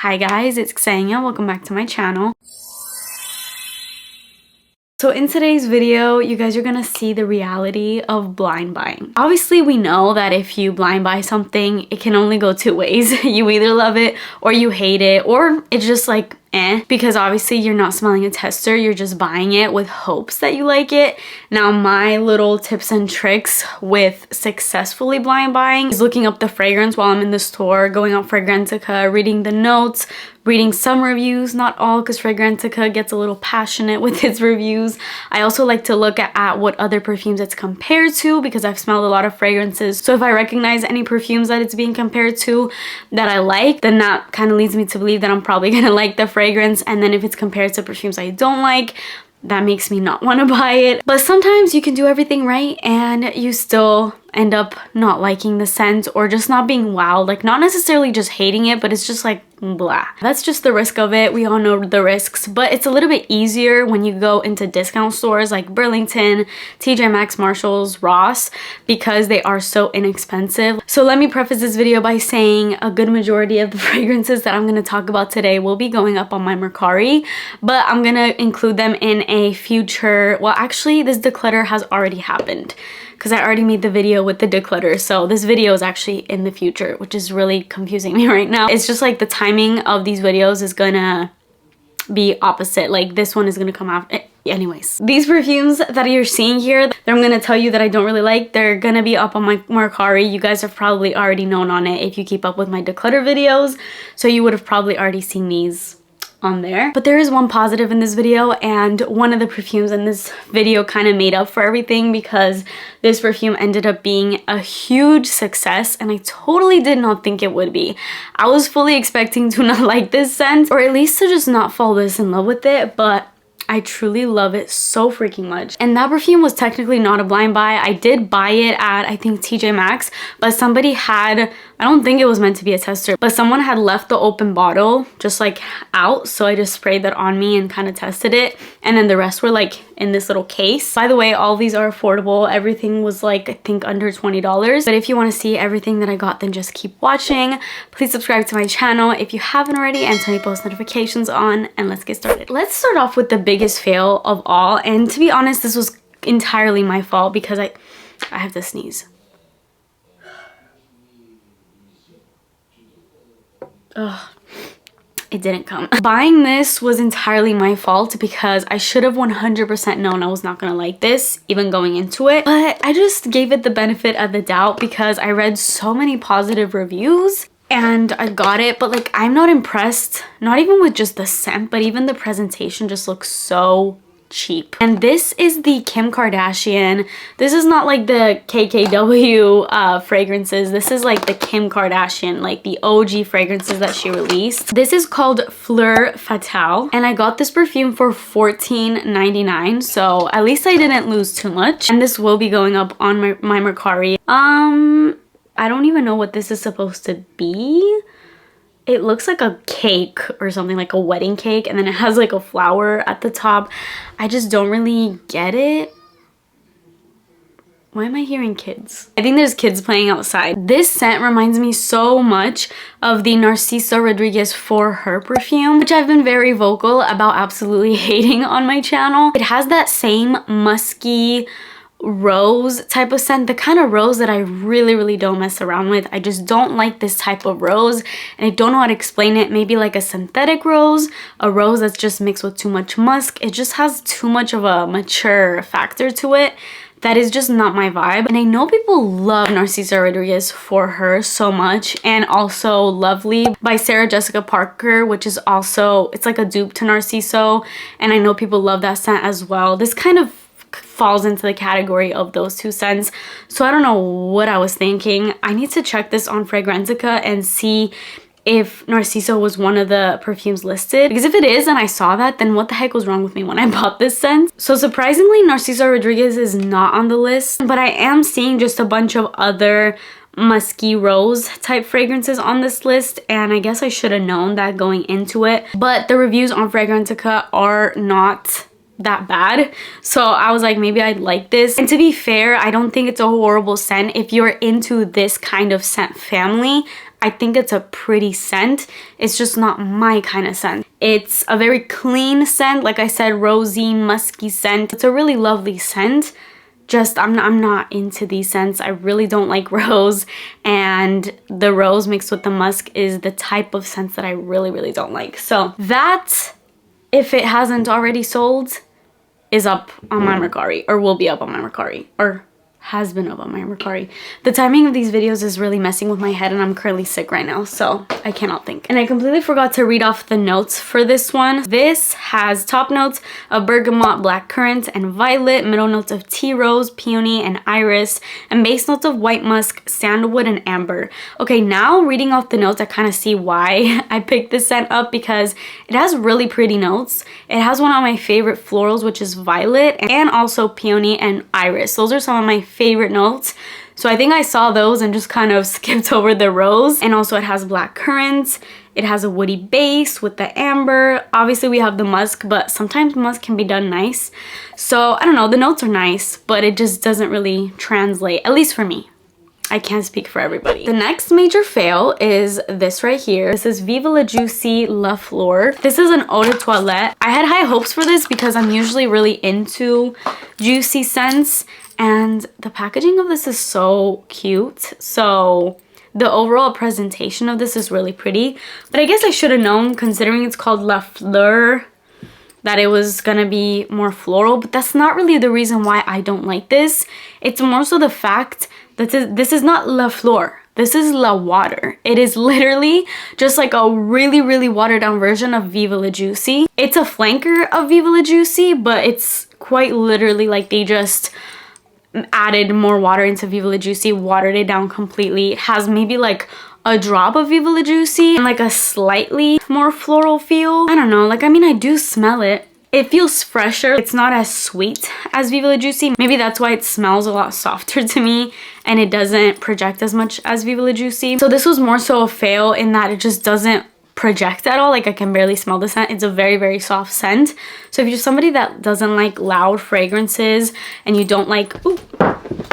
Hi guys, it's Xenia. Welcome back to my channel. So in today's video, you guys are gonna see the reality of blind buying. Obviously, we know that if you blind buy something, it can only go two ways. You either love it or you hate it, or it's just like because obviously you're not smelling a tester, you're just buying it with hopes that you like it. Now, my little tips and tricks with successfully blind buying is looking up the fragrance while I'm in the store, going on Fragrantica, reading the notes, reading some reviews, not all, because Fragrantica gets a little passionate with its reviews. I also like to look at what other perfumes it's compared to, because I've smelled a lot of fragrances. So if I recognize any perfumes that it's being compared to that I like, then that kind of leads me to believe that I'm probably gonna like the fragrance. And then if it's compared to perfumes I don't like, that makes me not want to buy it. But sometimes you can do everything right and you still end up not liking the scent, or just not being wowed, like not necessarily just hating it, but it's just like blah. That's just the risk of it. We all know the risks, but it's a little bit easier when you go into discount stores like Burlington, TJ Maxx, Marshalls, Ross, because they are so inexpensive. So let me preface this video by saying a good majority of the fragrances that I'm going to talk about today will be going up on my Mercari, but I'm going to include them in a future, well actually this declutter has already happened, because I already made the video with the declutter. So this video is actually in the future, which is really confusing me right now. It's just like the timing of these videos is gonna be opposite. Like this one is gonna come out. Anyways, these perfumes that you're seeing here that I'm gonna tell you that I don't really like, they're gonna be up on my Mercari. You guys have probably already known on it if you keep up with my declutter videos. So you would have probably already seen these on there. But there is one positive in this video, and one of the perfumes in this video kind of made up for everything, because this perfume ended up being a huge success and I totally did not think it would be. I was fully expecting to not like this scent, or at least to just not fall this in love with it, but I truly love it so freaking much. And that perfume was technically not a blind buy. I did buy it at, I think, TJ Maxx, but somebody had, I don't think it was meant to be a tester, but someone had left the open bottle just like out. So I just sprayed that on me and kind of tested it. And then the rest were like in this little case. By the way, all these are affordable. Everything was like, I think, under $20. But if you want to see everything that I got, then just keep watching. Please subscribe to my channel if you haven't already, and turn your post notifications on, and let's get started. Let's start off with the biggest fail of all. And to be honest, this was entirely my fault, because I have to sneeze. Ugh. It didn't come. Buying this was entirely my fault, because I should have 100% known I was not gonna like this, even going into it. But I just gave it the benefit of the doubt, because I read so many positive reviews and I got it. But like, I'm not impressed, not even with just the scent, but even the presentation just looks so cheap. And this is the Kim Kardashian. This is not like the KKW fragrances. This is like the Kim Kardashian, like the OG fragrances that she released. This is called Fleur Fatale, and I got this perfume for $14.99, so at least I didn't lose too much. And this will be going up on my Mercari. I don't even know what this is supposed to be. It looks like a cake or something, like a wedding cake, and then it has like a flower at the top. I just don't really get it. Why am I hearing kids? I think there's kids playing outside. This scent reminds me so much of the Narciso Rodriguez For Her perfume, which I've been very vocal about absolutely hating on my channel. It has that same musky rose type of scent, the kind of rose that I really don't mess around with. I just don't like this type of rose, and I don't know how to explain it. Maybe like a synthetic rose, a rose that's just mixed with too much musk. It just has too much of a mature factor to it that is just not my vibe. And I know people love Narciso Rodriguez For Her so much, and also Lovely by Sarah Jessica Parker, which is also, it's like a dupe to Narciso, and I know people love that scent as well. This kind of falls into the category of those two scents. So I don't know what I was thinking. I need to check this on Fragrantica and see if Narciso was one of the perfumes listed, because if it is and I saw that, then what the heck was wrong with me when I bought this scent? So surprisingly, Narciso Rodriguez is not on the list, but I am seeing just a bunch of other musky rose type fragrances on this list, and I guess I should have known that going into it. But the reviews on Fragrantica are not that bad, so I was like, maybe I'd like this. And to be fair, I don't think it's a horrible scent. If you're into this kind of scent family, I think it's a pretty scent. It's just not my kind of scent. It's a very clean scent. Like I said, rosy, musky scent. It's a really lovely scent. Just I'm not into these scents. I really don't like rose, and the rose mixed with the musk is the type of scents that I really don't like. So that, if it hasn't already sold, is up on my Mercari, or will be up on my Mercari, or has been up on my Mercari. The timing of these videos is really messing with my head, and I'm currently sick right now, so I cannot think. And I completely forgot to read off the notes for this one. This has top notes of bergamot, blackcurrant, and violet, middle notes of tea rose, peony, and iris, and base notes of white musk, sandalwood, and amber. Okay, now reading off the notes, I kind of see why I picked this scent up, because it has really pretty notes. It has one of my favorite florals, which is violet, and also peony and iris. Those are some of my favorite notes. So I think I saw those and just kind of skipped over the rose. And also it has black currants. It has a woody base with the amber. Obviously we have the musk, but sometimes musk can be done nice. So I don't know, the notes are nice, but it just doesn't really translate, at least for me. I can't speak for everybody. The next major fail is this right here. This is Viva La Juicy La Fleur. This is an eau de toilette. I had high hopes for this because I'm usually really into juicy scents, and the packaging of this is so cute. So the overall presentation of this is really pretty, but I guess I should have known, considering it's called La Fleur, that it was gonna be more floral, but that's not really the reason why I don't like this. It's more so the fact that this is not La Fleur. This is La Water. It is literally just like a really watered down version of Viva La Juicy. It's a flanker of Viva La Juicy, but it's quite literally like they just added more water into Viva La Juicy, watered it down completely. It has maybe like a drop of Viva La Juicy and like a slightly more floral feel. I don't know, like, I mean, I do smell it. It feels fresher. It's not as sweet as Viva La Juicy. Maybe that's why it smells a lot softer to me and it doesn't project as much as Viva La Juicy. So this was more so a fail in that it just doesn't project at all. Like, I can barely smell the scent. It's a very soft scent. So if you're somebody that doesn't like loud fragrances and you don't like,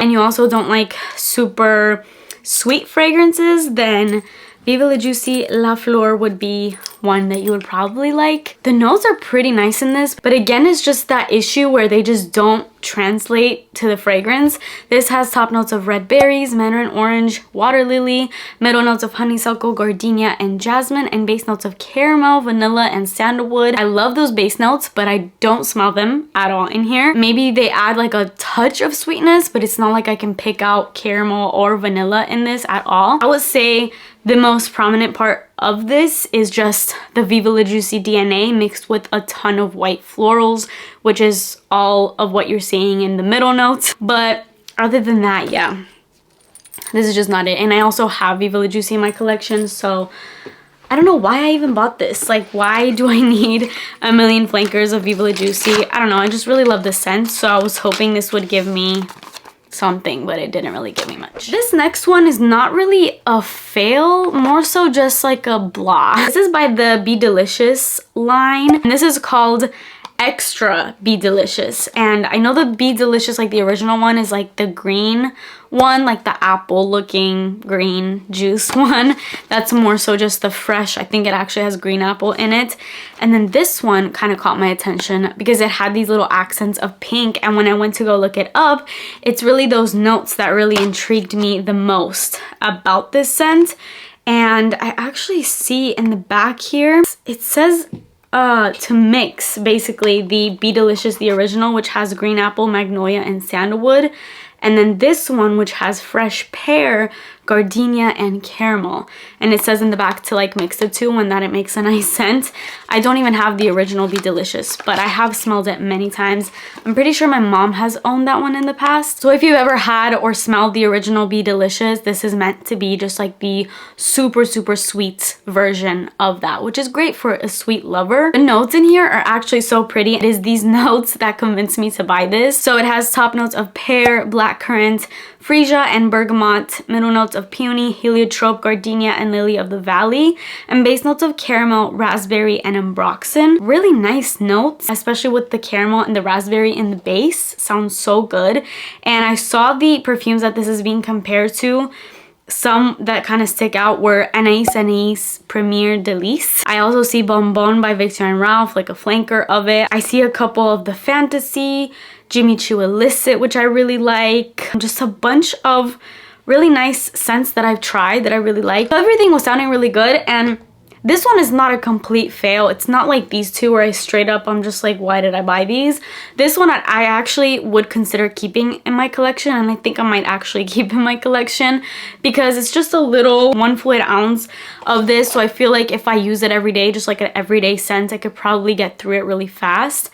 and you also don't like super sweet fragrances, then Viva La Juicy La Fleur would be one that you would probably like. The notes are pretty nice in this, but again, it's just that issue where they just don't translate to the fragrance. This has top notes of red berries, mandarin orange, water lily, middle notes of honeysuckle, gardenia, and jasmine, and base notes of caramel, vanilla, and sandalwood. I love those base notes, but I don't smell them at all in here. Maybe they add like a touch of sweetness, but it's not like I can pick out caramel or vanilla in this at all. I would say the most prominent part of this is just the Viva La Juicy DNA mixed with a ton of white florals, which is all of what you're seeing in the middle notes. But other than that, yeah, this is just not it. And I also have Viva La Juicy in my collection, so I don't know why I even bought this. Like, why do I need a million flankers of Viva La Juicy? I don't know, I just really love the scent, so I was hoping this would give me something, but it didn't really give me much. This next one is not really a fail, more so just like a blah. This is by the Be Delicious line, and this is called Extra Be Delicious. And I know the Be Delicious, like the original one, is like the green one, like the apple looking green juice one. That's more so just the fresh. I think it actually has green apple in it. And then this one kind of caught my attention because it had these little accents of pink, and when I went to go look it up, it's really those notes that really intrigued me the most about this scent. And I actually see in the back here, it says to mix basically the Be Delicious, the original, which has green apple, magnolia, and sandalwood, and then this one, which has fresh pear, gardenia, and caramel. And it says in the back to like mix the two and that it makes a nice scent. I don't even have the original Be Delicious, but I have smelled it many times. I'm pretty sure my mom has owned that one in the past. So if you've ever had or smelled the original Be Delicious, this is meant to be just like the super sweet version of that, which is great for a sweet lover. The notes in here are actually so pretty. It is these notes that convinced me to buy this. So it has top notes of pear, blackcurrant, freesia, and bergamot, middle notes of peony, heliotrope, gardenia, and lily of the valley, and base notes of caramel, raspberry, and ambroxan. Really nice notes, especially with the caramel and the raspberry in the base. Sounds so good. And I saw the perfumes that this is being compared to. some that kind of stick out were Anais Premier Delice. I also see Bonbon by Victor and Ralph, like a flanker of it. I see a couple of the Fantasy, Jimmy Choo Illicit, which I really like. Just a bunch of really nice scents that I've tried that I really like. Everything was sounding really good, and this one is not a complete fail. It's not like these two where I straight up, I'm just like, why did I buy these? This one I actually would consider keeping in my collection, and I think I might actually keep in my collection because it's just a little 1 fluid ounce of this. So I feel like if I use it every day, just like an everyday scent, I could probably get through it really fast.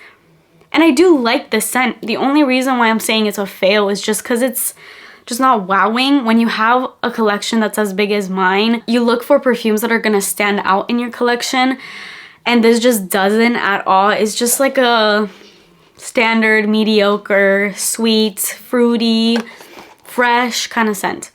And I do like the scent. The only reason why I'm saying it's a fail is just because it's just not wowing. When you have a collection that's as big as mine, you look for perfumes that are gonna stand out in your collection, and this just doesn't at all. It's just like a standard, mediocre, sweet, fruity, fresh kind of scent.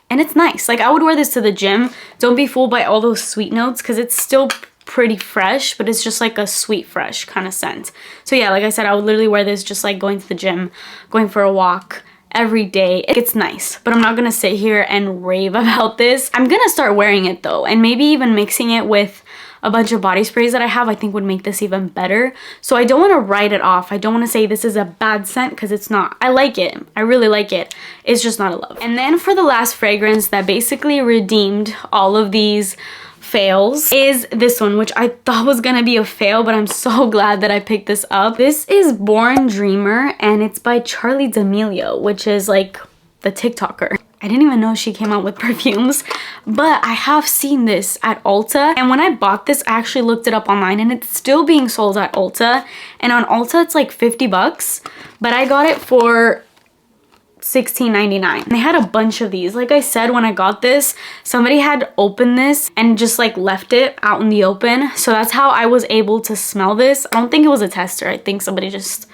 And it's nice. Like, I would wear this to the gym. Don't be fooled by all those sweet notes because it's still pretty fresh, but it's just like a sweet fresh kind of scent. So yeah, like I said, I would literally wear this just like going to the gym, going for a walk, every day. It's nice, but I'm not gonna sit here and rave about this. I'm gonna start wearing it though, and maybe even mixing it with a bunch of body sprays that I have, I think would make this even better. So I don't want to write it off. I don't want to say this is a bad scent because it's not. I like it. I really like it. It's just not a love. And then for the last fragrance that basically redeemed all of these fails is this one, which I thought was gonna be a fail, but I'm so glad that I picked this up. This is Born Dreamer, and it's by Charli D'Amelio, which is like the TikToker. I didn't even know she came out with perfumes, but I have seen this at Ulta, and when I bought this, I actually looked it up online, and it's still being sold at Ulta, and on Ulta it's like 50 bucks, but I got it for $16.99. They had a bunch of these. Like I said, when I got this, somebody had opened this and just like left it out in the open. So that's how I was able to smell this. I don't think it was a tester. I think somebody just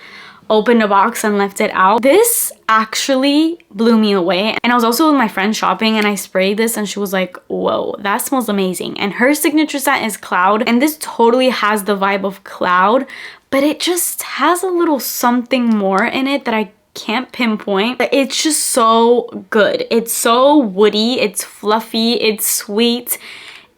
opened a box and left it out. This actually blew me away. And I was also with my friend shopping, and I sprayed this and she was like, whoa, that smells amazing. And her signature scent is Cloud, and this totally has the vibe of Cloud, but it just has a little something more in it that I can't pinpoint. But it's just so good. It's so woody, it's fluffy, it's sweet.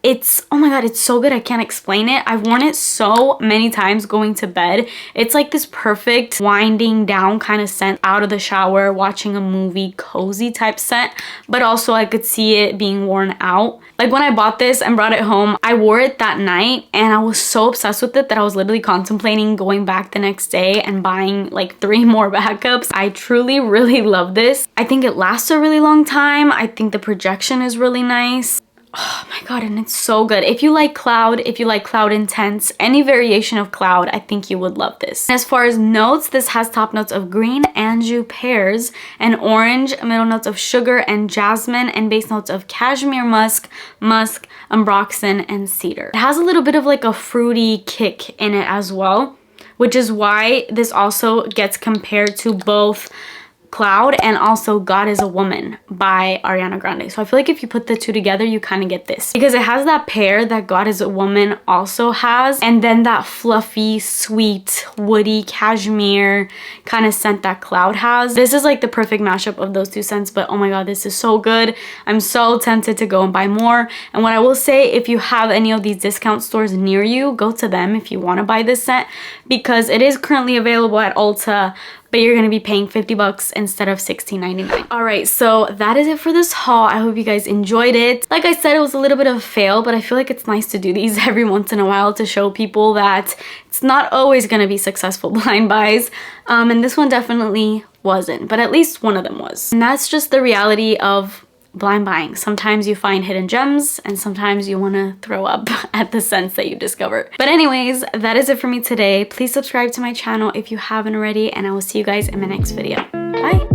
It's, oh my god, it's so good. I can't explain it. I've worn it so many times going to bed. It's like this perfect winding down kind of scent out of the shower, watching a movie, cozy type scent, but also I could see it being worn out. Like when I bought this and brought it home, I wore it that night and I was so obsessed with it that I was literally contemplating going back the next day and buying like 3 more backups. I truly really love this. I think it lasts a really long time. I think the projection is really nice. Oh my god, and it's so good. If you like Cloud, if you like Cloud Intense, any variation of Cloud, I think you would love this. As far as notes, this has top notes of green, anjou, pears, and orange, middle notes of sugar and jasmine, and base notes of cashmere musk, ambroxan, and cedar. It has a little bit of like a fruity kick in it as well, which is why this also gets compared to both Cloud and also God is a Woman by Ariana Grande. So I feel like if you put the two together, you kind of get this, because it has that pear that God is a Woman also has, and then that fluffy, sweet, woody cashmere kind of scent that Cloud has. This is like the perfect mashup of those two scents, but oh my god, this is so good. I'm so tempted to go and buy more. And what I will say, if you have any of these discount stores near you, go to them if you want to buy this scent, because it is currently available at Ulta, but you're gonna be paying 50 bucks instead of $16.99. All right, so that is it for this haul. I hope you guys enjoyed it. Like I said, it was a little bit of a fail, but I feel like it's nice to do these every once in a while to show people that it's not always gonna be successful blind buys. And this one definitely wasn't, but at least one of them was. And that's just the reality of blind buying. Sometimes you find hidden gems, and sometimes you want to throw up at the scents that you discover. But anyways, that is it for me today. Please subscribe to my channel if you haven't already, and I will see you guys in my next video. Bye!